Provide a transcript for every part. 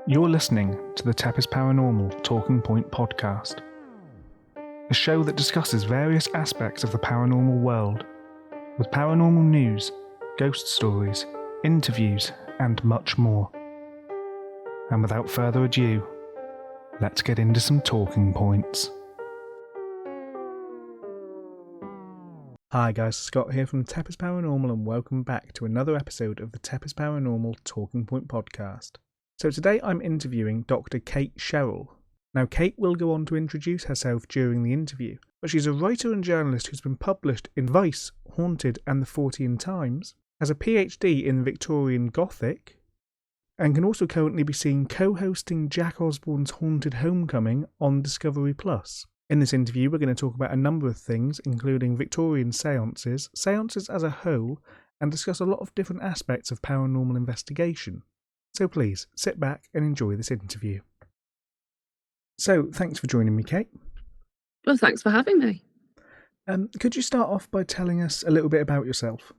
You're listening to the TEPIS Paranormal Talking Point podcast, a show that discusses various aspects of the paranormal world, with paranormal news, ghost stories, interviews, and much more. And without further ado, let's get into some talking points. Hi guys, Scott here from TEPIS Paranormal and welcome back to another episode of the TEPIS Paranormal Talking Point podcast. So today I'm interviewing Dr Kate Cherrell. Now Kate will go on to introduce herself during the interview, but she's a writer and journalist who's been published in Vice, Haunted and the Fortean Times, has a PhD in Victorian Gothic, and can also currently be seen co-hosting Jack Osbournes Haunted Homecoming on Discovery+. In this interview, we're going to talk about a number of things, including Victorian seances, seances as a whole, and discuss a lot of different aspects of paranormal investigation. So please, sit back and enjoy this interview. So, thanks for joining me, Kate. Well, thanks for having me. Could you start off by telling us a little bit about yourself?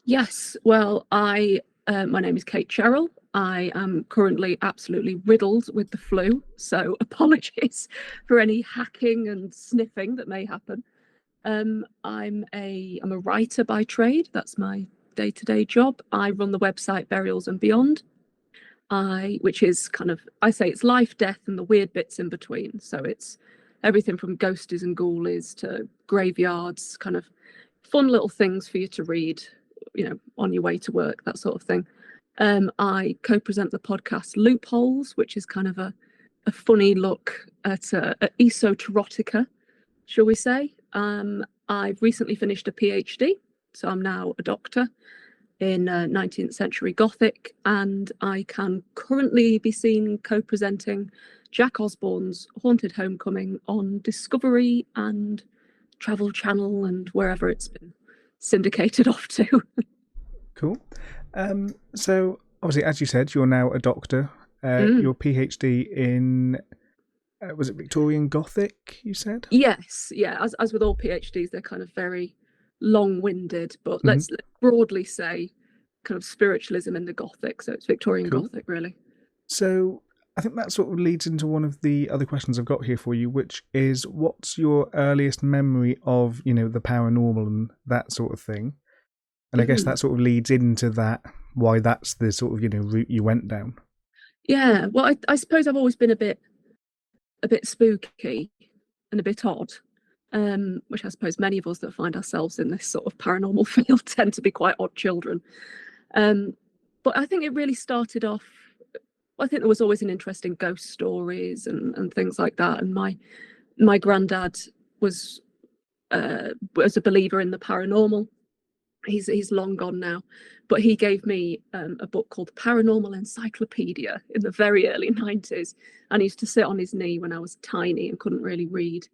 Yes, well, my name is Kate Cherrell. I am currently absolutely riddled with the flu, so apologies for any hacking and sniffing that may happen. I'm a writer by trade. That's my day-to-day job. I run the website Burials and Beyond, which is kind of, I say it's life, death, and the weird bits in between. So it's everything from ghosties and ghoulies to graveyards, kind of fun little things for you to read, on your way to work, that sort of thing. I co-present the podcast Loopholes, which is kind of a funny look at esoterotica, shall we say. I've recently finished a PhD, so I'm now a doctor in 19th century Gothic, and I can currently be seen co-presenting Jack Osbournes Haunted Homecoming on Discovery and Travel Channel and wherever it's been syndicated off to. Cool. So, obviously, as you said, you're now a doctor. Your PhD in, was it Victorian Gothic, you said? Yes, yeah. As with all PhDs, they're kind of very long-winded, but let's broadly say kind of spiritualism in the Gothic. So it's Victorian Gothic, really. So I think that sort of leads into one of the other questions I've got here for you, which is what's your earliest memory of, the paranormal and that sort of thing? And I guess that sort of leads into that, why that's the sort of, route you went down. Yeah, well, I suppose I've always been a bit spooky and a bit odd, which I suppose many of us that find ourselves in this sort of paranormal field tend to be quite odd children. But I think it really started off, I think there was always an interest in ghost stories and things like that. And my granddad was a believer in the paranormal. He's long gone now, but he gave me a book called Paranormal Encyclopedia in the very early 90s, and he used to sit on his knee when I was tiny and couldn't really read,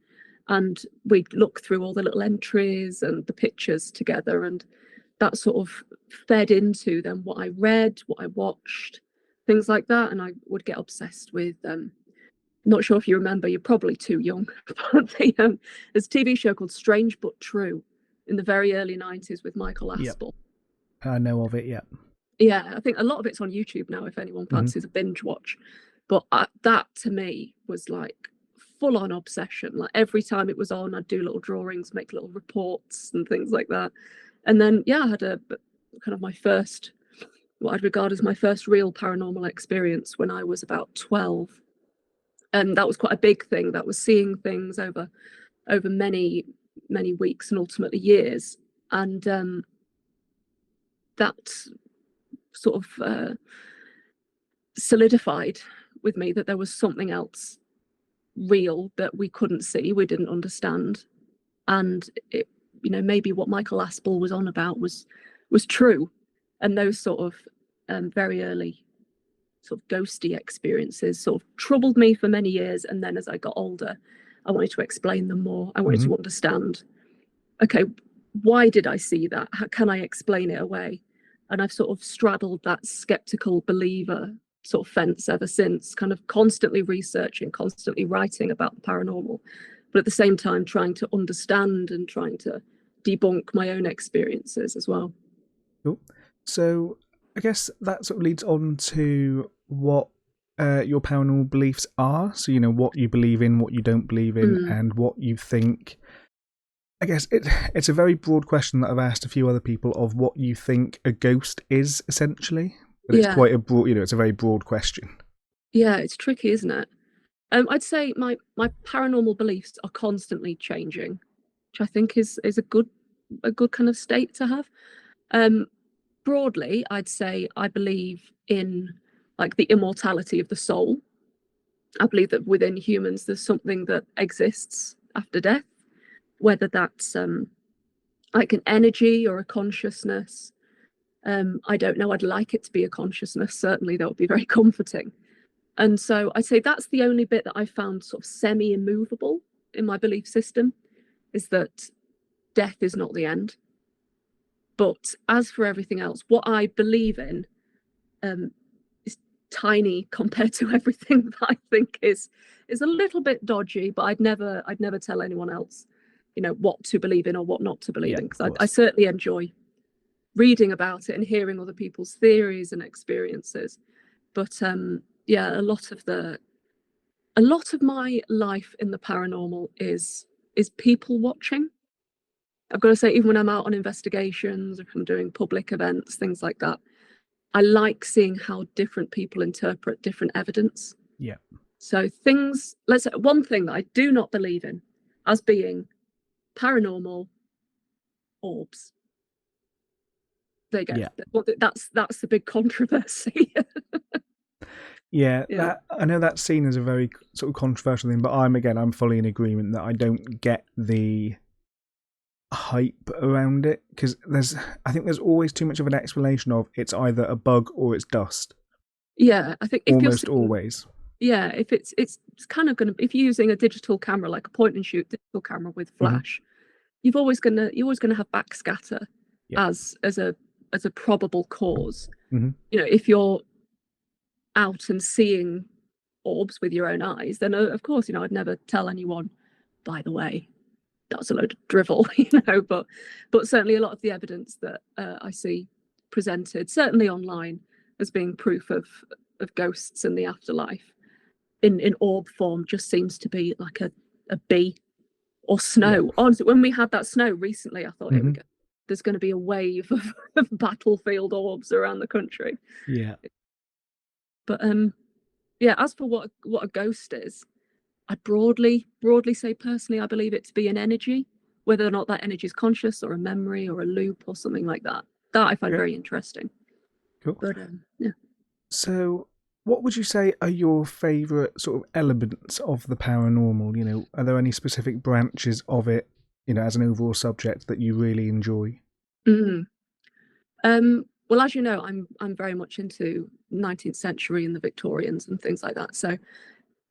and we'd look through all the little entries and the pictures together, and that sort of fed into then what I read, what I watched, things like that. And I would get obsessed with not sure if you remember, you're probably too young, but there's a TV show called Strange But True in the very early 90s with Michael Aspel. Yep. I know of it, yeah. Yeah, I think a lot of it's on YouTube now if anyone fancies a binge watch. But that to me was like full-on obsession. Like every time it was on, I'd do little drawings, make little reports and things like that. And then, I had a kind of my first, what I'd regard as my first real paranormal experience when I was about 12. And that was quite a big thing. That was seeing things over many weeks and ultimately years, and that sort of solidified with me that there was something else real that we couldn't see, we didn't understand, and it, maybe what Michael Aspel was on about was true. And those sort of very early sort of ghosty experiences sort of troubled me for many years, and then as I got older I wanted to explain them more. I wanted to understand, okay, why did I see that? How can I explain it away? And I've sort of straddled that skeptical believer sort of fence ever since, kind of constantly researching, constantly writing about the paranormal, but at the same time trying to understand and trying to debunk my own experiences as well. Cool. So I guess that sort of leads on to what your paranormal beliefs are. So, you know, what you believe in, what you don't believe in, and what you think. I guess it's a very broad question that I've asked a few other people of what you think a ghost is, essentially. But it's quite a broad, you know, it's a very broad question. Yeah, it's tricky, isn't it? I'd say my paranormal beliefs are constantly changing, which I think is a good kind of state to have. Broadly, I'd say I believe in like the immortality of the soul. I believe that within humans there's something that exists after death, whether that's like an energy or a consciousness. I don't know. I'd like it to be a consciousness. Certainly, that would be very comforting. And so I'd say that's the only bit that I found sort of semi-immovable in my belief system, is that death is not the end. But as for everything else, what I believe in is tiny compared to everything that I think is a little bit dodgy. But I'd never tell anyone else, you know, what to believe in or what not to believe in, because I certainly enjoy reading about it and hearing other people's theories and experiences. But yeah, a lot of my life in the paranormal is people watching. I've got to say, even when I'm out on investigations, if I'm doing public events, things like that, I like seeing how different people interpret different evidence. Yeah. So let's say one thing that I do not believe in as being paranormal: orbs. There you go. Yeah. That's the big controversy. Yeah, I know that's seen as a very sort of controversial thing, but I'm fully in agreement that I don't get the hype around it, because I think there's always too much of an explanation of it's either a bug or it's dust. Yeah, I think if almost always. Yeah, if it's kind of going to, if you're using a digital camera, like a point and shoot digital camera with flash, you're always gonna have backscatter as a probable cause. You know, if you're out and seeing orbs with your own eyes, then of course, you know, I'd never tell anyone, by the way, that's a load of drivel, you know. But certainly a lot of the evidence that I see presented, certainly online, as being proof of ghosts and the afterlife in orb form, just seems to be like a bee or snow. Honestly, when we had that snow recently, I thought, here we go, there's going to be a wave of battlefield orbs around the country. Yeah. But yeah, as for what a ghost is, I broadly say, personally, I believe it to be an energy, whether or not that energy is conscious or a memory or a loop or something like that. That I find very interesting. Cool. But yeah. So, what would you say are your favourite sort of elements of the paranormal? You know, are there any specific branches of it, you know, as an overall subject that you really enjoy? Well, as you know, I'm very much into 19th century and the Victorians and things like that. So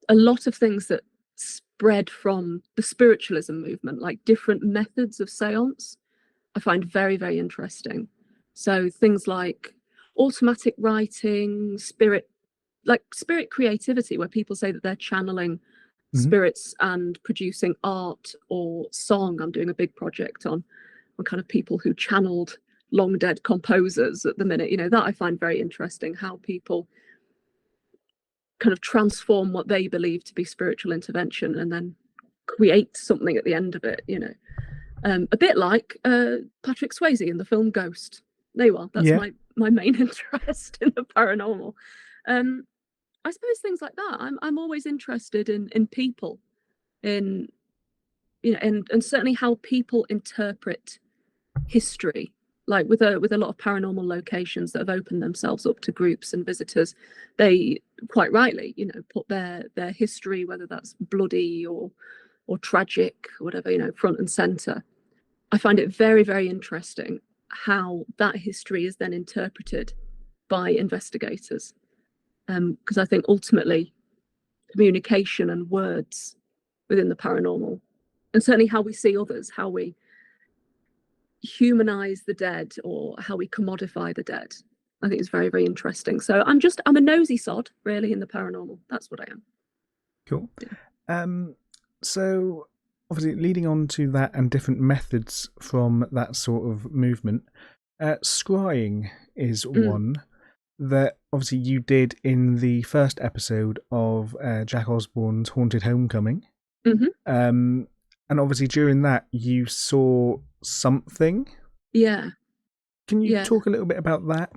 a lot of things that spread from the spiritualism movement, like different methods of seance, I find very, very interesting. So things like automatic writing, spirit creativity, where people say that they're channeling spirits and producing art or song. I'm doing a big project on kind of people who channeled long dead composers at the minute. You know, that I find very interesting, how people kind of transform what they believe to be spiritual intervention and then create something at the end of it, you know. A bit like Patrick Swayze in the film Ghost. There you are. That's my main interest in the paranormal. I suppose things like that. I'm always interested in people, in, you know, and certainly how people interpret history. Like with a lot of paranormal locations that have opened themselves up to groups and visitors, they quite rightly, you know, put their history, whether that's bloody or tragic or whatever, you know, front and center. I find it very, very interesting how that history is then interpreted by investigators, because I think ultimately communication and words within the paranormal, and certainly how we see others, how we humanize the dead or how we commodify the dead, I think it's very, very interesting. So I'm a nosy sod, really, in the paranormal. That's what I am. Cool. So obviously leading on to that and different methods from that sort of movement, scrying is one. that obviously you did in the first episode of Jack Osbournes Haunted Homecoming. Mm-hmm. And obviously during that you saw something. Yeah. Can you Yeah. talk a little bit about that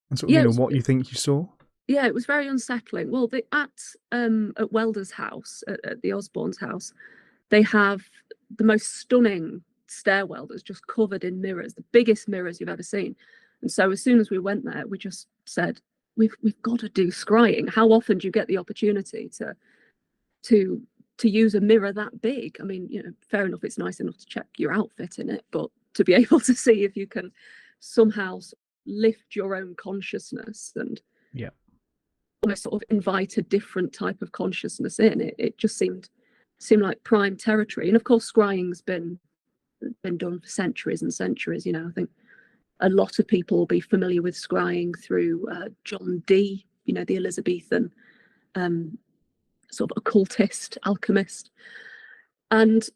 and sort of, Yeah. what you think you saw? Yeah, it was very unsettling. Well, at Welder's house, at the Osbournes house, they have the most stunning stairwell that's just covered in mirrors, the biggest mirrors you've ever seen. And so as soon as we went there, we just said, we've got to do scrying. How often do you get the opportunity to use a mirror that big? I mean, fair enough, it's nice enough to check your outfit in it, but to be able to see if you can somehow lift your own consciousness and almost sort of invite a different type of consciousness in, it just seemed like prime territory. And of course, scrying's been done for centuries and centuries. I think a lot of people will be familiar with scrying through John Dee, the Elizabethan sort of occultist, alchemist. And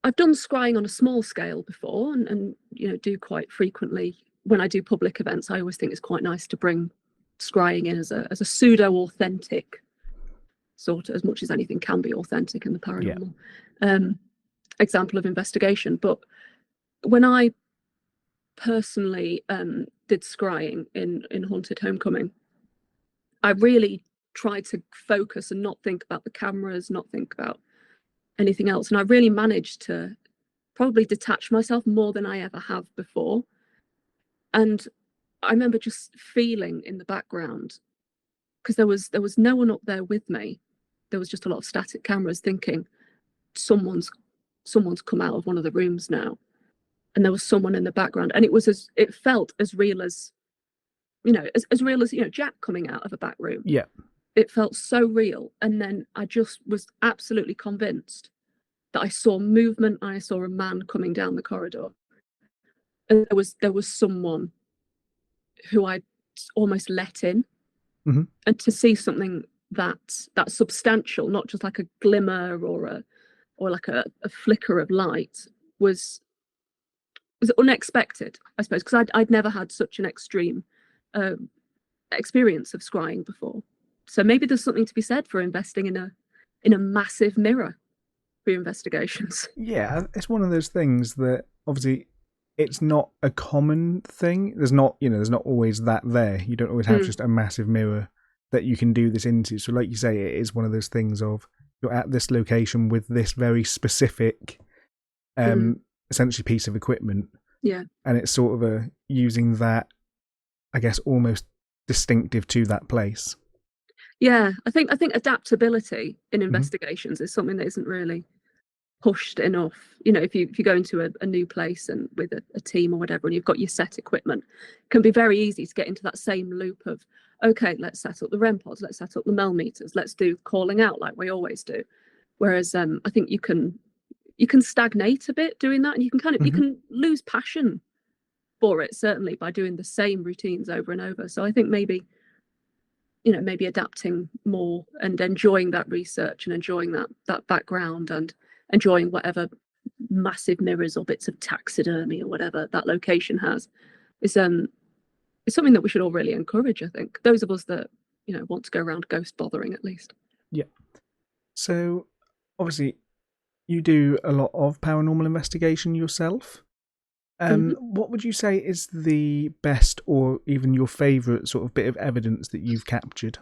I've done scrying on a small scale before, and do quite frequently when I do public events. I always think it's quite nice to bring scrying in as a pseudo authentic sort of, as much as anything can be authentic in the paranormal example of investigation. But when I personally did scrying in Haunted Homecoming, I really tried to focus and not think about the cameras, not think about anything else. And I really managed to probably detach myself more than I ever have before. And I remember just feeling in the background, because there was no one up there with me. There was just a lot of static cameras, thinking someone's come out of one of the rooms now. And there was someone in the background. And it felt as real as, as real as, Jack coming out of a back room. Yeah. It felt so real. And then I just was absolutely convinced that I saw movement. I saw a man coming down the corridor. And there was someone who I almost let in. Mm-hmm. And to see something that substantial, not just like a glimmer or like a flicker of light, was unexpected, I suppose, because I'd never had such an extreme experience of scrying before. So maybe there's something to be said for investing in a massive mirror for your investigations. Yeah, it's one of those things that obviously it's not a common thing. There's not always that there. You don't always have just a massive mirror that you can do this into. So like you say, it is one of those things of, you're at this location with this very specific essentially piece of equipment. Yeah. And it's sort of using that, I guess, almost distinctive to that place. Yeah, I think adaptability in investigations is something that isn't really pushed enough. If you go into a new place and with a team or whatever, and you've got your set equipment, it can be very easy to get into that same loop of, okay, let's set up the REM pods, let's set up the mel meters, let's do calling out like we always do. Whereas I think you can stagnate a bit doing that, and you can kind of you can lose passion for it, certainly, by doing the same routines over and over. So I think maybe adapting more and enjoying that research and enjoying that background and enjoying whatever massive mirrors or bits of taxidermy or whatever that location has is something that we should all really encourage. I think those of us that want to go around ghost bothering, at least. Yeah. So obviously you do a lot of paranormal investigation yourself. What would you say is the best or even your favourite sort of bit of evidence that you've captured?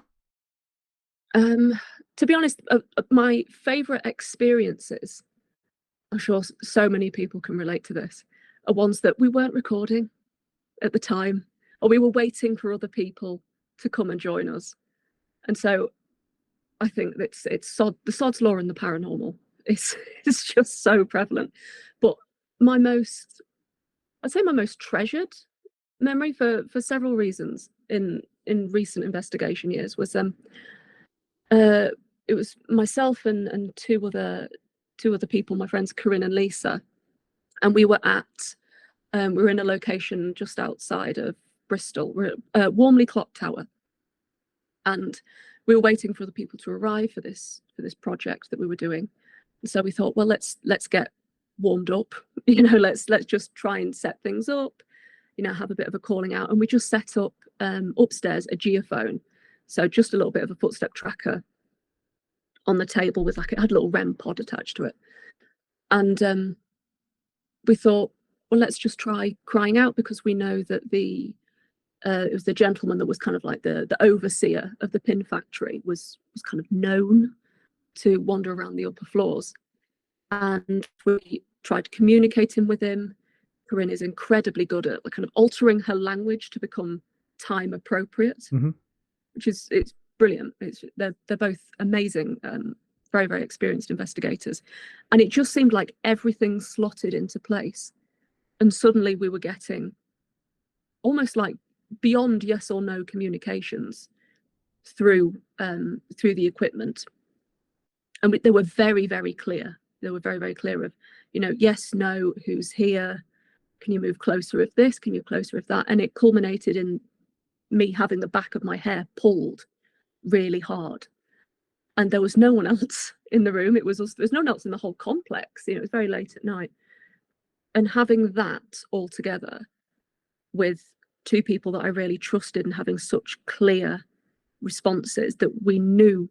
To be honest, my favourite experiences, I'm sure so many people can relate to this, are ones that we weren't recording at the time, or we were waiting for other people to come and join us. And so I think it's the sod's law in the paranormal. It's just so prevalent. But I'd say my most treasured memory, for several reasons, in recent investigation years, was it was myself and two other people, my friends Corinne and Lisa, and we were in a location just outside of Bristol. We're at Warmley Clock Tower, and we were waiting for the people to arrive for this project that we were doing. And so we thought, well, let's get warmed up, let's just try and set things up, have a bit of a calling out. And we just set up upstairs a geophone, so just a little bit of a footstep tracker on the table with it had a little REM pod attached to it. And we thought, well, let's just try crying out, because we know that it was the gentleman that was kind of like the overseer of the pin factory was kind of known to wander around the upper floors. And we tried communicating with him. Corinne is incredibly good at kind of altering her language to become time appropriate, which is, it's brilliant. They're both amazing, very, very experienced investigators. And it just seemed like everything slotted into place. And suddenly we were getting almost like beyond yes or no communications through the equipment. And they were very, very clear. They were very, very clear of, yes, no, who's here? Can you move closer if this? Can you move closer if that? And it culminated in me having the back of my hair pulled really hard. And there was no one else in the room. There's no one else in the whole complex. It was very late at night. And having that all together with two people that I really trusted and having such clear responses that we knew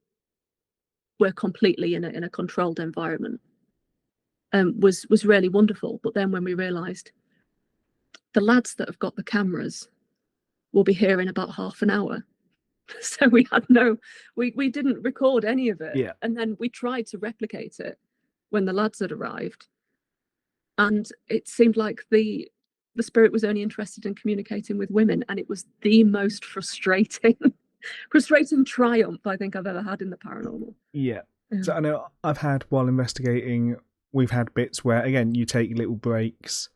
were completely in a controlled environment was really wonderful. But then when we realised the lads that have got the cameras will be here in about half an hour. So we didn't record any of it. Yeah. And then we tried to replicate it when the lads had arrived. And it seemed like the spirit was only interested in communicating with women. And it was the most frustrating triumph I think I've ever had in the paranormal. Yeah. So I know I've had, while investigating, we've had bits where, again, you take little breaks.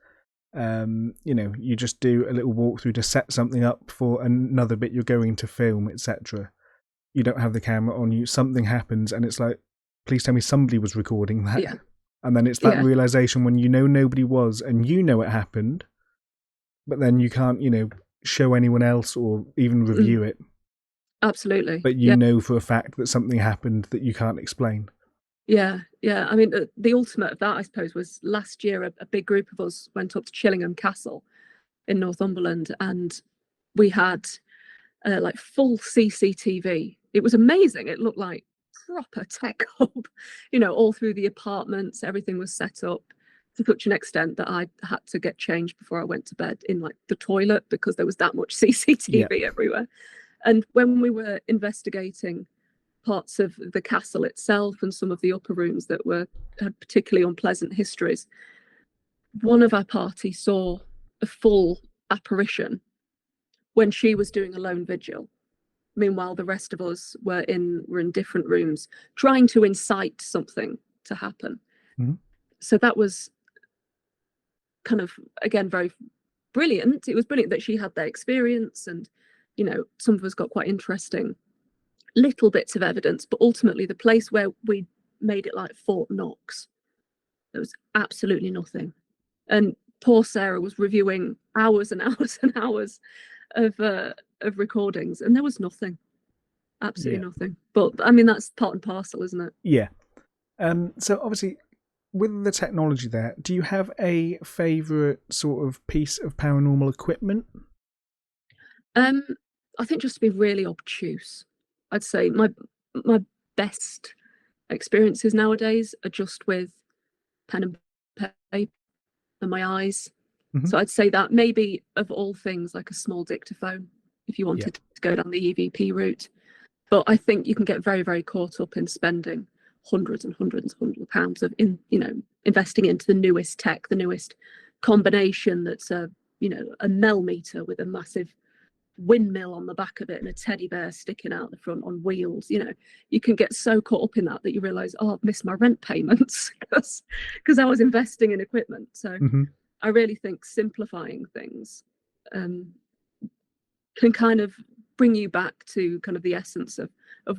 You just do a little walkthrough to set something up for another bit you're going to film, etc. You don't have the camera on you, something happens, and it's like, please tell me somebody was recording that. Yeah. And then it's that realization when nobody was, and it happened, but then you can't, show anyone else or even review it. Absolutely. But you know for a fact that something happened that you can't explain. Yeah. I mean, the ultimate of that, I suppose, was last year a big group of us went up to Chillingham Castle in Northumberland, and we had like full CCTV. It was amazing. It looked like proper tech hub, all through the apartments. Everything was set up to such an extent that I had to get changed before I went to bed in like the toilet because there was that much CCTV everywhere. And when we were investigating parts of the castle itself and some of the upper rooms that had particularly unpleasant histories, one of our party saw a full apparition when she was doing a lone vigil. Meanwhile, the rest of us were in different rooms trying to incite something to happen. Mm-hmm. So that was kind of, again, very brilliant. It was brilliant that she had that experience, and some of us got quite interesting little bits of evidence, but ultimately the place where we made it like Fort Knox, there was absolutely nothing. And poor Sarah was reviewing hours and hours and hours of recordings, and there was nothing, absolutely nothing. But I mean, that's part and parcel, isn't it? Yeah. So obviously, with the technology there, do you have a favourite sort of piece of paranormal equipment? I think just to be really obtuse, I'd say my best experiences nowadays are just with pen and paper and my eyes. Mm-hmm. So I'd say that maybe of all things, like a small dictaphone, if you wanted to go down the EVP route. But I think you can get very, very caught up in spending hundreds and hundreds of pounds investing into the newest tech, the newest combination that's a Mel meter with a massive windmill on the back of it and a teddy bear sticking out the front on wheels. You can get so caught up in that you realize, I've missed my rent payments because I was investing in equipment. So I really think simplifying things can kind of bring you back to kind of the essence of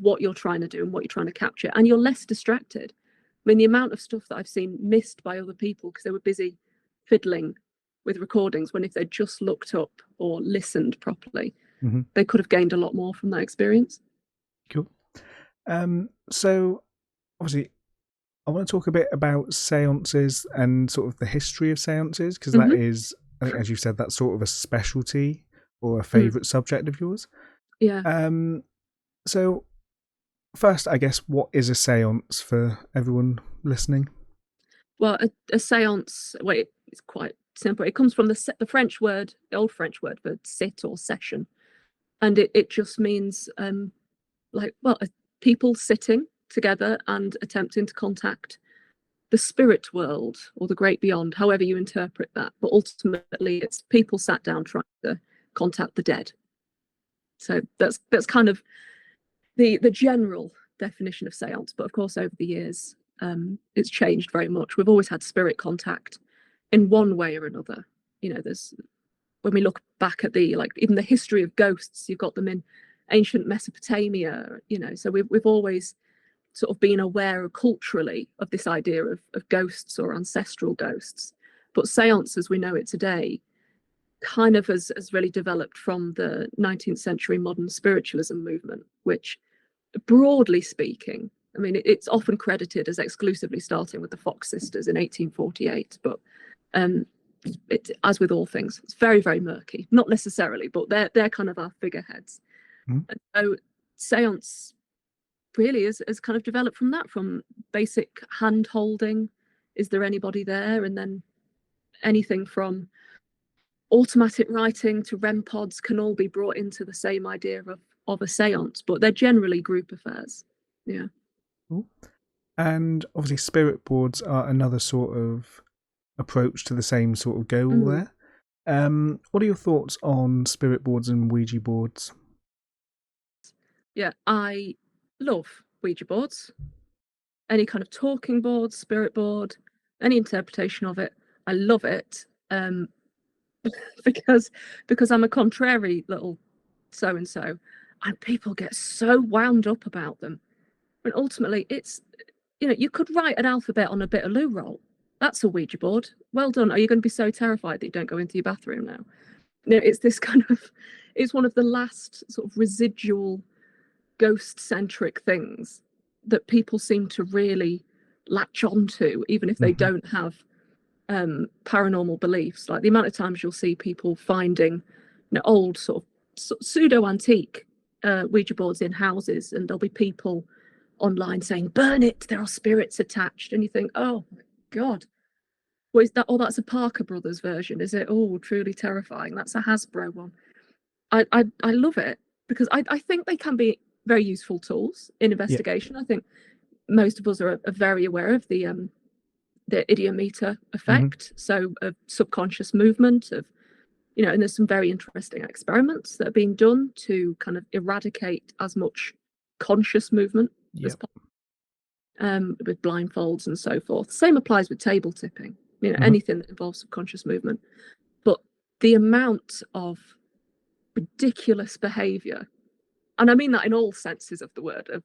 what you're trying to do and what you're trying to capture, and you're less distracted. I mean, the amount of stuff that I've seen missed by other people because they were busy fiddling with recordings, when if they just looked up or listened properly, they could have gained a lot more from that experience. Cool. So obviously I want to talk a bit about seances and sort of the history of seances, because that is, I think, as you said, that's sort of a specialty or a favourite subject of yours. Yeah. So first, I guess, what is a seance for everyone listening? Well, a seance, well, it's quite simple. It comes from the French word, the old French word for sit or session. And it just means people sitting together and attempting to contact the spirit world or the great beyond, however you interpret that. But ultimately, it's people sat down trying to contact the dead. So that's kind of the general definition of seance. But of course, over the years, it's changed very much. We've always had spirit contact in one way or another. There's, when we look back at even the history of ghosts, you've got them in ancient Mesopotamia. So we've always sort of been aware culturally of this idea of ghosts or ancestral ghosts. But seance, as we know it today, kind of has really developed from the 19th century modern spiritualism movement, which, broadly speaking, I mean, it's often credited as exclusively starting with the Fox sisters in 1848, but as with all things, it's very, very murky. Not necessarily, but they're kind of our figureheads. And so seance really has kind of developed from that, from basic hand holding, is there anybody there, and then anything from automatic writing to REM pods can all be brought into the same idea of a seance, but they're generally group affairs. Yeah. Cool. And obviously spirit boards are another sort of approach to the same sort of goal there. What are your thoughts on spirit boards and Ouija boards? Yeah, I love Ouija boards. Any kind of talking board, spirit board, any interpretation of it, I love it. Because I'm a contrary little so-and-so, and people get so wound up about them. And ultimately, it's, you could write an alphabet on a bit of loo roll. That's a Ouija board. Well done. Are you going to be so terrified that you don't go into your bathroom now? It's this kind of, it's one of the last sort of residual ghost-centric things that people seem to really latch onto, even if they don't have paranormal beliefs. Like the amount of times you'll see people finding old sort of pseudo-antique Ouija boards in houses, and there'll be people online saying, burn it, there are spirits attached, and you think, oh my god, well, is that, oh, that's a Parker Brothers version, is it? Oh, truly terrifying. That's a Hasbro one. I love it, because I think they can be very useful tools in investigation. I think most of us are very aware of the idiometer effect, so of subconscious movement, of and there's some very interesting experiments that are being done to kind of eradicate as much conscious movement as possible, with blindfolds and so forth. Same applies with table tipping, anything that involves subconscious movement. But the amount of ridiculous behavior, and I mean that in all senses of the word, of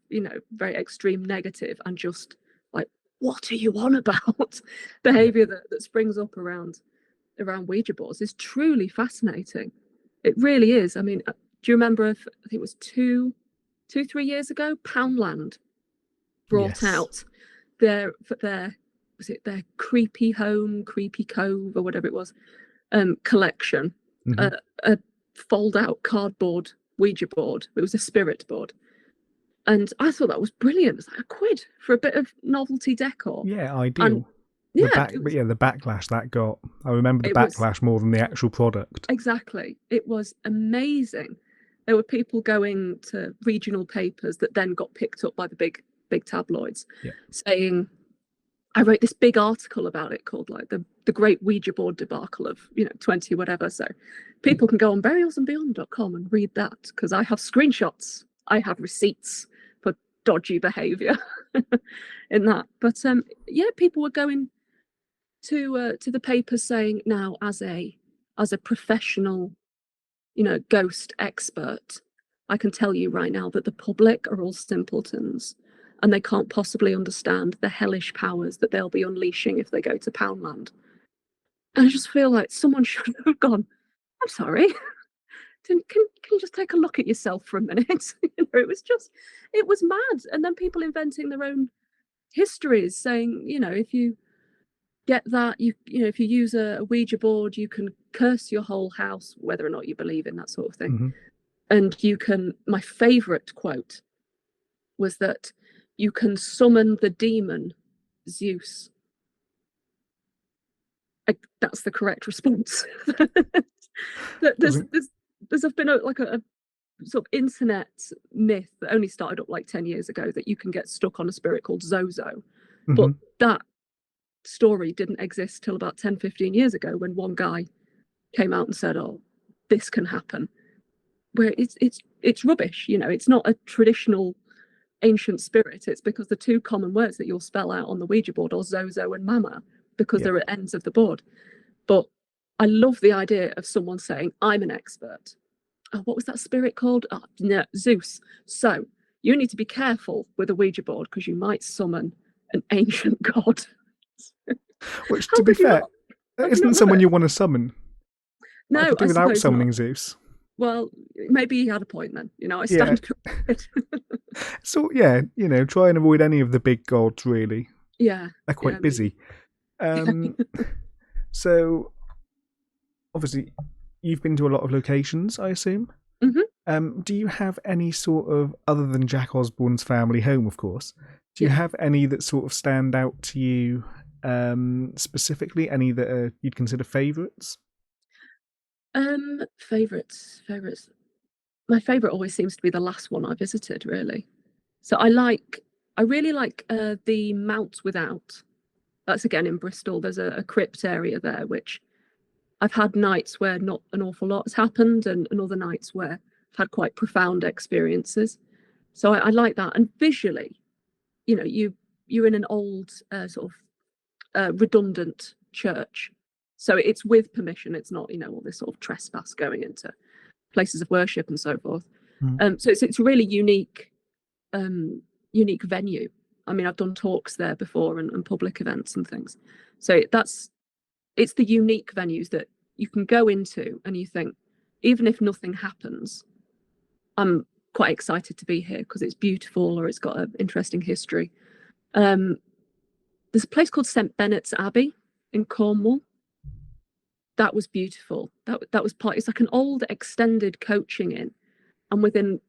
very extreme negative and just like, what are you on about behavior that springs up around Ouija boards is truly fascinating. It really is. I mean, do you remember, I think it was 3 years ago, Poundland brought out their was it their Creepy Home, Creepy Cove, or whatever it was, collection, a fold out cardboard Ouija board. It was a spirit board. And I thought that was brilliant. It's like £1 for a bit of novelty decor. Yeah, ideal. And the backlash that got. I remember the backlash more than the actual product. Exactly. It was amazing. There were people going to regional papers that then got picked up by the big tabloids, saying, I wrote this big article about it called like the Great Ouija Board Debacle of 20 whatever. So people can go on burialsandbeyond.com and read that, because I have screenshots, I have receipts for dodgy behavior in that. But people were going to the papers saying, now as a professional ghost expert, I can tell you right now that the public are all simpletons, and they can't possibly understand the hellish powers that they'll be unleashing if they go to Poundland. And I just feel like someone should have gone, I'm sorry, can you just take a look at yourself for a minute? It was mad. And then people inventing their own histories, saying, if you get that. You know, if you use a Ouija board, you can curse your whole house, whether or not you believe in that sort of thing. Mm-hmm. And you can. My favourite quote was that you can summon the demon Zeus. That's the correct response. there's been a sort of internet myth that only started up like 10 years ago that you can get stuck on a spirit called Zozo. Mm-hmm. But that story didn't exist till about 10-15 years ago, when one guy came out and said, oh, this can happen. Where it's rubbish, you know. It's not a traditional ancient spirit. It's because the two common words that you'll spell out on the Ouija board are Zozo and Mama, because they're at ends of the board. But I love the idea of someone saying, I'm an expert. Oh, what was that spirit called? Oh, no, Zeus. So you need to be careful with a Ouija board because you might summon an ancient god. Which, to be fair, isn't someone you want to summon. No, I could do without summoning not. Zeus. Well, maybe he had a point then. You know, I stand corrected. So, yeah, you know, try and avoid any of the big gods, really. Yeah. They're quite busy. So, obviously, you've been to a lot of locations, I assume. Mm-hmm. Do you have any sort of, other than Jack Osbourne's family home, of course, do you have any that sort of stand out to you specifically? Any that you'd consider favourites? Favourites. My favourite always seems to be the last one I visited, really. So I really like the Mount Without. That's again in Bristol. There's a crypt area there, which I've had nights where not an awful lot has happened, and other nights where I've had quite profound experiences. So I like that. And visually, you know, you're in an old sort of redundant church. So it's with permission. It's not, you know, all this sort of trespass going into places of worship and so forth. So it's a really unique venue. I mean, I've done talks there before and public events and things. So it's the unique venues that you can go into and you think, even if nothing happens, I'm quite excited to be here because it's beautiful or it's got an interesting history. There's a place called St Benet's Abbey in Cornwall. That was beautiful. That was it's like an old extended coaching inn, and within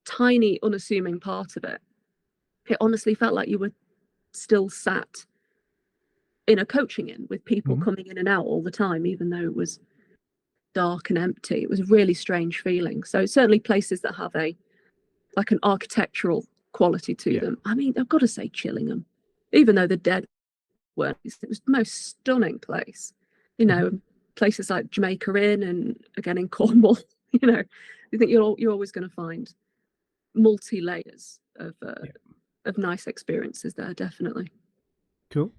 tiny unassuming part of it, it honestly felt like you were still sat in a coaching inn with people coming in and out all the time, even though it was dark and empty. It was a really strange feeling. So certainly places that have an architectural quality to them. I mean, I've got to say Chillingham, even though the dead weren't, it was the most stunning place. You know, places like Jamaica Inn and again in Cornwall, you know, you think you're always going to find multi-layers of nice experiences there, definitely. Cool.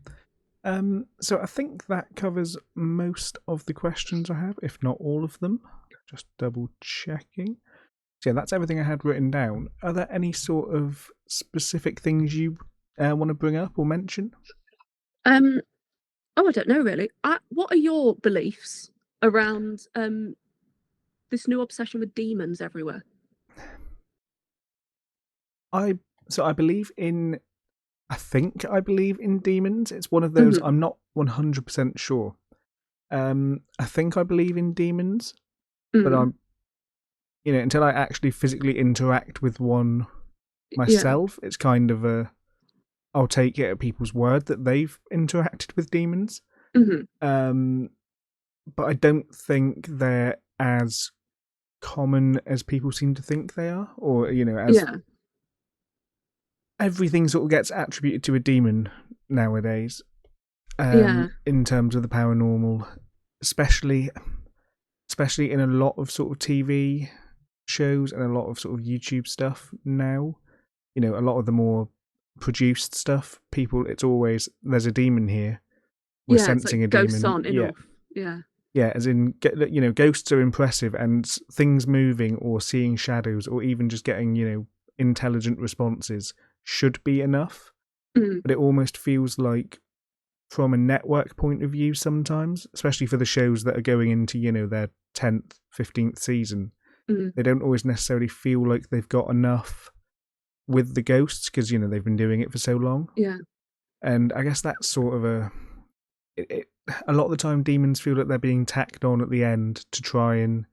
So I think that covers most of the questions I have, if not all of them. Just double checking. So yeah, that's everything I had written down. Are there any sort of specific things you want to bring up or mention? I don't know really. What are your beliefs around this new obsession with demons everywhere? I believe in demons. It's one of those. I'm not 100% sure. I think I believe in demons, but I'm, you know, until I actually physically interact with one myself, it's kind of I'll take it at people's word that they've interacted with demons. But I don't think they're as common as people seem to think they are, or, you know, as everything sort of gets attributed to a demon nowadays. In terms of the paranormal, especially in a lot of sort of TV shows and a lot of sort of YouTube stuff now. You know, a lot of the more produced stuff, it's always, there's a demon here. We're sensing it's like a ghosts demon. Aren't enough. Yeah, as in, you know, ghosts are impressive, and things moving or seeing shadows or even just getting, you know, intelligent responses should be enough. But it almost feels like, from a network point of view sometimes, especially for the shows that are going into, you know, their 10th, 15th season, they don't always necessarily feel like they've got enough with the ghosts because, you know, they've been doing it for so long. Yeah. And I guess that's sort of a lot of the time demons feel that they're being tacked on at the end to try and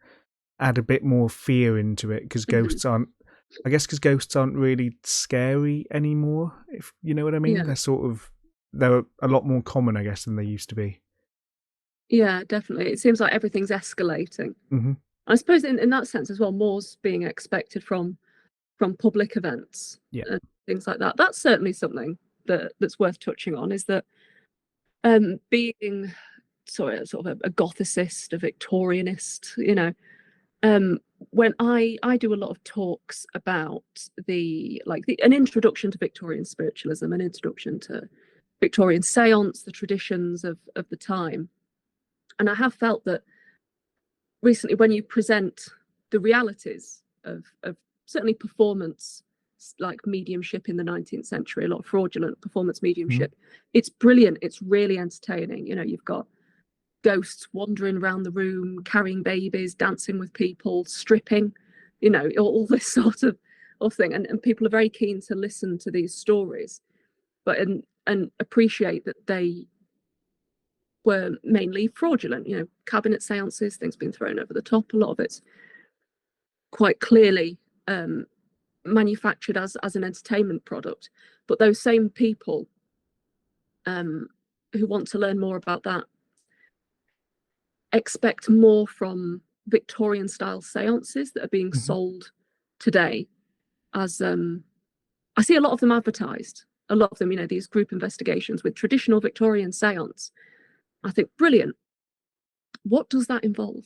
add a bit more fear into it, because ghosts aren't, I guess, because ghosts aren't really scary anymore, if you know what I mean. Yeah. They're a lot more common, I guess, than they used to be. Yeah, definitely. It seems like everything's escalating. Mm-hmm. I suppose in that sense as well, more's being expected from public events and things like that. That's certainly something that's worth touching on, is that being sort of a Gothicist, a Victorianist, when I do a lot of talks about an introduction to Victorian spiritualism, an introduction to Victorian seance, the traditions of the time. And I have felt that recently, when you present the realities of certainly performance, like mediumship in the 19th century, a lot of fraudulent performance mediumship, it's brilliant. It's really entertaining. You've got ghosts wandering around the room, carrying babies, dancing with people, stripping, all this sort of thing. And people are very keen to listen to these stories, but and appreciate that they were mainly fraudulent, cabinet seances, things being thrown over the top. A lot of it's quite clearly manufactured as an entertainment product. But those same people who want to learn more about that expect more from Victorian style seances that are being sold today. As I see a lot of them advertised, a lot of them, these group investigations with traditional Victorian seance. I think, brilliant. What does that involve?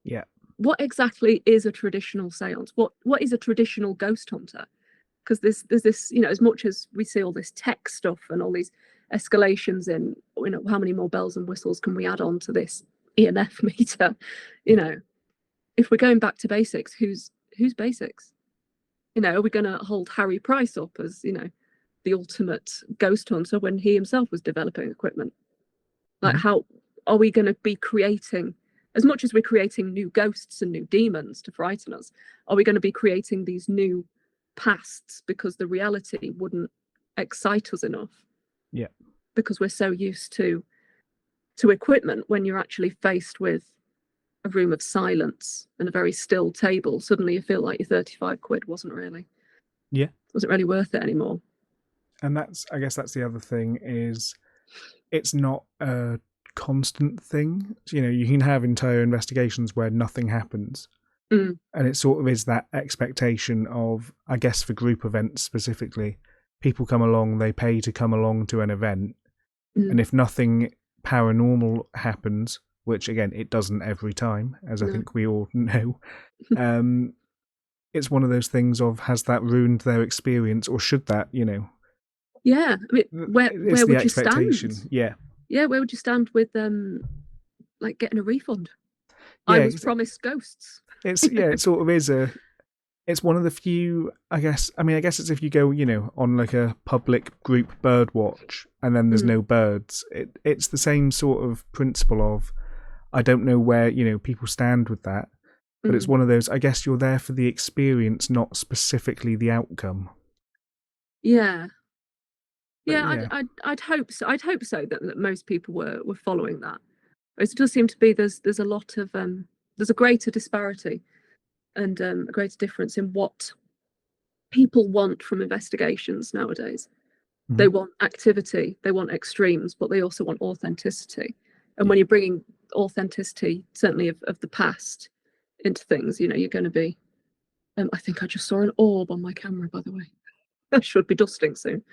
Yeah. What exactly is a traditional seance? What is a traditional ghost hunter? Because there's this, as much as we see all this tech stuff and all these escalations in, how many more bells and whistles can we add on to this EMF meter? If we're going back to basics, who's basics? Are we going to hold Harry Price up as, the ultimate ghost hunter when he himself was developing equipment? Like, how are we going to be creating, as much as we're creating new ghosts and new demons to frighten us, are we going to be creating these new pasts because the reality wouldn't excite us enough? Yeah. Because we're so used to equipment, when you're actually faced with a room of silence and a very still table, suddenly you feel like your 35 quid wasn't really worth it anymore. And I guess that's the other thing, is it's not a constant thing. You can have entire investigations where nothing happens. And it sort of is that expectation of, I guess for group events specifically, people come along, they pay to come along to an event. And if nothing paranormal happens, which again, it doesn't every time, as I think we all know, it's one of those things of, has that ruined their experience, or should that, Yeah, I mean, where would you stand? Yeah, where would you stand with like getting a refund? Yeah, I was promised ghosts. It sort of is it's one of the few, I guess it's if you go, on like a public group bird watch and then there's no birds, it's the same sort of principle of, I don't know where, people stand with that, but it's one of those, I guess you're there for the experience, not specifically the outcome. Yeah. I'd hope so. I'd hope so that most people were following that. It does seem to be there's a lot of there's a greater disparity and a greater difference in what people want from investigations nowadays. They want activity, they want extremes, but they also want authenticity. And when you're bringing authenticity, certainly of the past, into things, you're going to be. I think I just saw an orb on my camera, by the way. I should be dusting soon.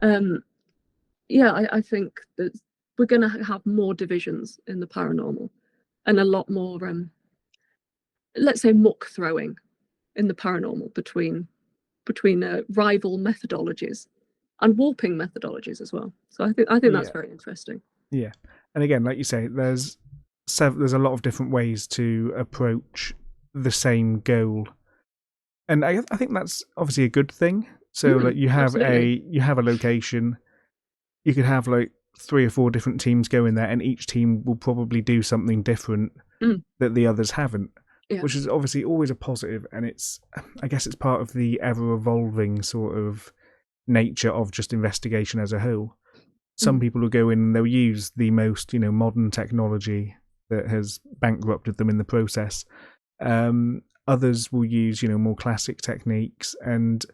I think that we're going to have more divisions in the paranormal, and a lot more, let's say, muck throwing in the paranormal between rival methodologies and warping methodologies as well. So I think that's very interesting. Yeah, and again, like you say, there's a lot of different ways to approach the same goal, and I think that's obviously a good thing. So like you have a location, you could have like 3 or 4 different teams go in there, and each team will probably do something different that the others haven't, which is obviously always a positive, and I guess it's part of the ever evolving sort of nature of just investigation as a whole. some people will go in and they'll use the most, modern technology that has bankrupted them in the process. Others will use, more classic techniques. And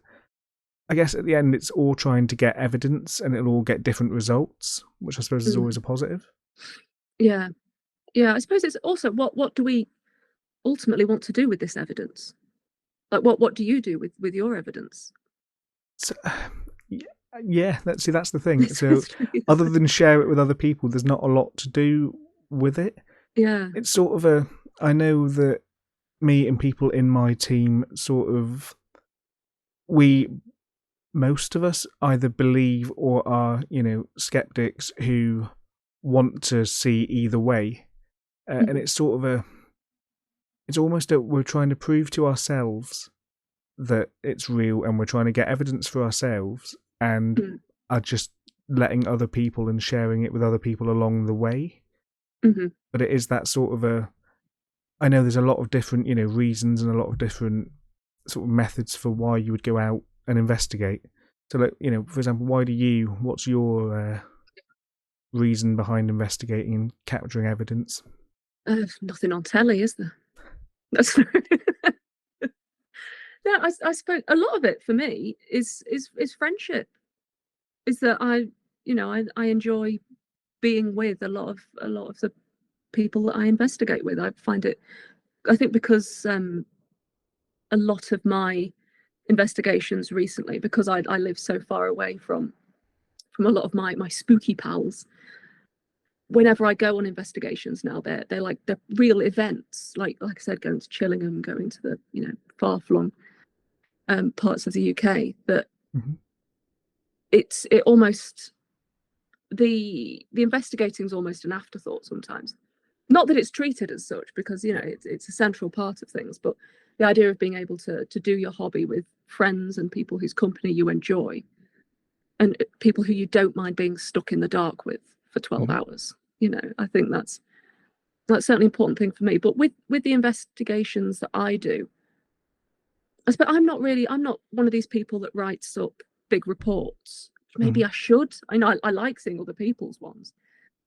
I guess at the end, it's all trying to get evidence, and it'll all get different results, which I suppose is always a positive. Yeah. I suppose it's also what do we ultimately want to do with this evidence? Like, what do you do with your evidence? So, yeah, that's the thing. So other than share it with other people, there's not a lot to do with it. Yeah. It's sort of I know that me and people in my team most of us either believe or are, skeptics who want to see either way. And it's sort of it's almost we're trying to prove to ourselves that it's real, and we're trying to get evidence for ourselves, and are just letting other people and sharing it with other people along the way. But it is that sort of I know there's a lot of different, reasons and a lot of different sort of methods for why you would go out and investigate. So, like, for example, what's your reason behind investigating and capturing evidence? Nothing on telly, is there? That's yeah, I suppose a lot of it for me is friendship. Is that I enjoy being with a lot of the people that I investigate with. I think because a lot of my investigations recently, because I live so far away from a lot of my spooky pals, whenever I go on investigations now, they're real events, like I said, going to Chillingham, going to the far-flung parts of the UK, that it almost, the investigating is almost an afterthought sometimes. Not that it's treated as such, because it's a central part of things, but the idea of being able to do your hobby with friends and people whose company you enjoy, and people who you don't mind being stuck in the dark with for 12 hours. I think that's certainly an important thing for me. But with the investigations that I do, I suppose I'm not one of these people that writes up big reports. Maybe I should. I know I like seeing other people's ones.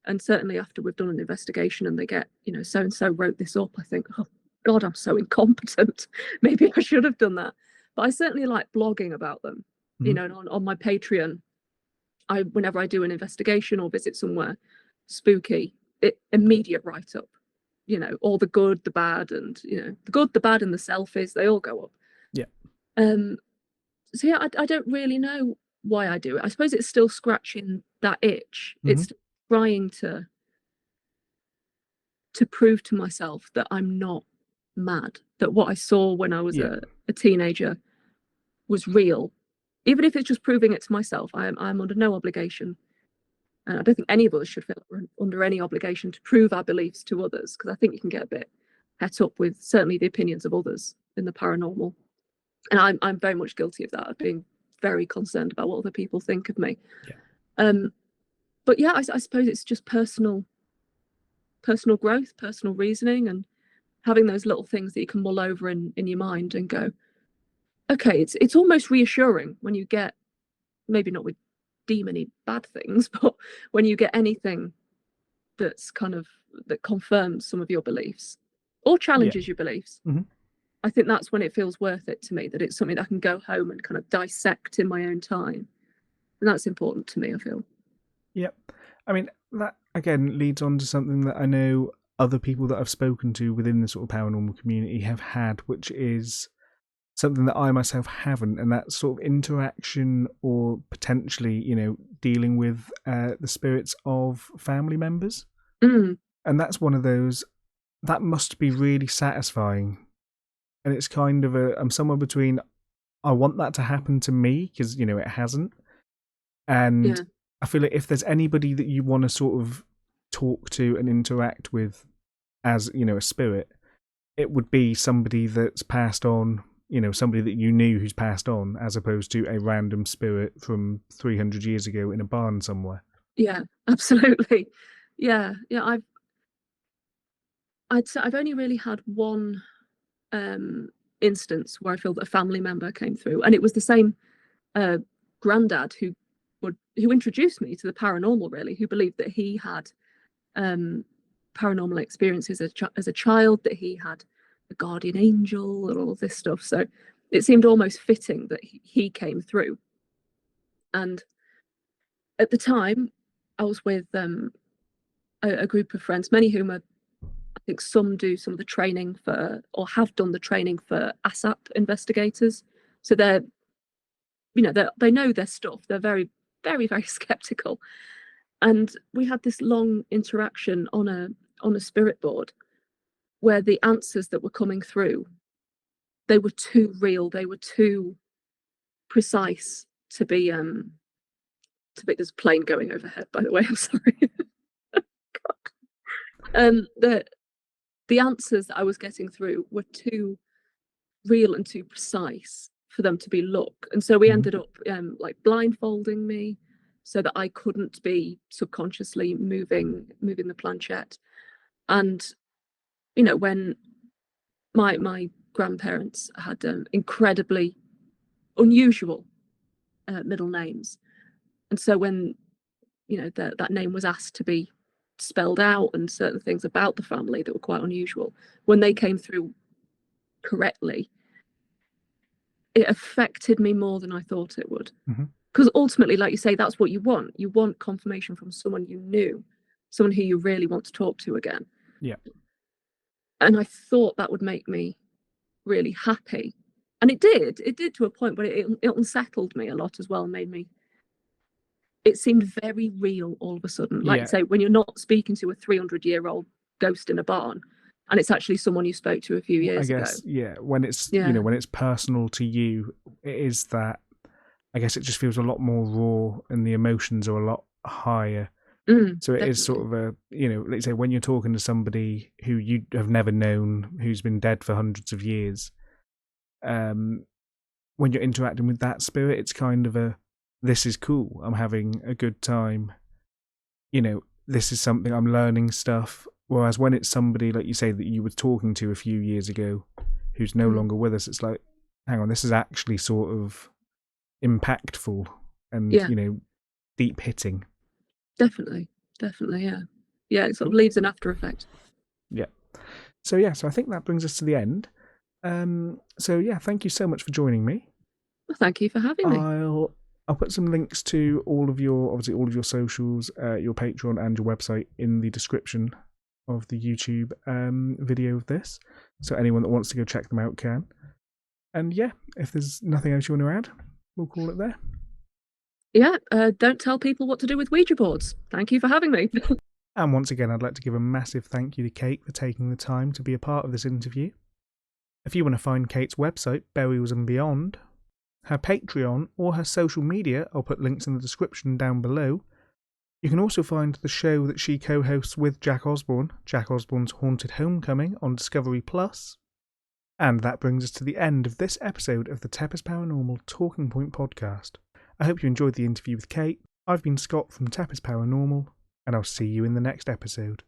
And certainly after we've done an investigation and they get, so and so wrote this up, I think, oh God, I'm so incompetent. Maybe I should have done that. But I certainly like blogging about them. And on my Patreon, whenever I do an investigation or visit somewhere spooky, immediate write up. All the good, the bad, and the good, the bad, and the selfies, they all go up. Yeah. So yeah, I don't really know why I do it. I suppose it's still scratching that itch. It's trying to prove to myself that I'm not mad, that what I saw when I was a teenager was real, even if it's just proving it to myself. I'm under no obligation, and I don't think any of us should feel under any obligation to prove our beliefs to others, because I think you can get a bit het up with certainly the opinions of others in the paranormal, and I'm very much guilty of that, of being very concerned about what other people think of me. But yeah, I suppose it's just personal growth, personal reasoning, and having those little things that you can mull over in your mind and go, okay, it's almost reassuring when you get, maybe not with demony bad things, but when you get anything that's that confirms some of your beliefs or challenges your beliefs. I think that's when it feels worth it to me, that it's something that I can go home and kind of dissect in my own time. And that's important to me, I feel. Yep. I mean, that again leads on to something that I know other people that I've spoken to within the sort of paranormal community have had, which is something that I myself haven't, and that sort of interaction or potentially, dealing with the spirits of family members. And that's one of those that must be really satisfying. And it's kind of I'm somewhere between, I want that to happen to me, because, it hasn't. And I feel like if there's anybody that you want to sort of talk to and interact with as, a spirit, it would be somebody that's passed on, somebody that you knew who's passed on, as opposed to a random spirit from 300 years ago in a barn somewhere. Yeah, absolutely. Yeah. I've only really had one instance where I feel that a family member came through, and it was the same granddad who who introduced me to the paranormal, really, who believed that he had paranormal experiences as a child, that he had a guardian angel and all of this stuff. So it seemed almost fitting that he came through. And at the time, I was with a group of friends, many whom I think some do some of the training for, or have done the training for ASAP investigators. So they know their stuff. They're very, very, very skeptical. And we had this long interaction on a spirit board where the answers that were coming through, they were too real, they were too precise to be there's a plane going overhead, by the way, I'm sorry. The answers that I was getting through were too real and too precise for them to be luck. And so we ended up like blindfolding me so that I couldn't be subconsciously moving the planchette. And when my grandparents had incredibly unusual middle names, and so when that name was asked to be spelled out, and certain things about the family that were quite unusual, when they came through correctly, it affected me more than I thought it would. Because ultimately, like you say, that's what you want. You want confirmation from someone you knew, someone who you really want to talk to again. Yeah. And I thought that would make me really happy. And it did to a point, but it unsettled me a lot as well, and made me, it seemed very real all of a sudden. Like you say, when you're not speaking to a 300-year-old ghost in a barn, and it's actually someone you spoke to a few years ago. When it's when it's personal to you, it is that, I guess it just feels a lot more raw and the emotions are a lot higher. So it definitely. is sort of a, let's say when you're talking to somebody who you have never known, who's been dead for hundreds of years, when you're interacting with that spirit, it's kind of a, this is cool, I'm having a good time, this is something, I'm learning stuff. Whereas when it's somebody, like you say, that you were talking to a few years ago, who's no longer with us, it's like, hang on, this is actually sort of impactful and, deep hitting. Definitely, yeah. Yeah, it sort of leaves an after effect. Yeah. So I think that brings us to the end. Thank you so much for joining me. Well, thank you for having me. I'll put some links to all of your socials, your Patreon and your website in the description of the YouTube video of this. So anyone that wants to go check them out can. And if there's nothing else you want to add, we'll call it there. Yeah, don't tell people what to do with Ouija boards. Thank you for having me. And once again, I'd like to give a massive thank you to Kate for taking the time to be a part of this interview. If you want to find Kate's website, Burials and Beyond, her Patreon, or her social media, I'll put links in the description down below. You can also find the show that she co-hosts with Jack Osbourne, Jack Osbournes Haunted Homecoming, on Discovery+. And that brings us to the end of this episode of the TEPIS Paranormal Talking Point podcast. I hope you enjoyed the interview with Kate. I've been Scott from TEPIS Paranormal, and I'll see you in the next episode.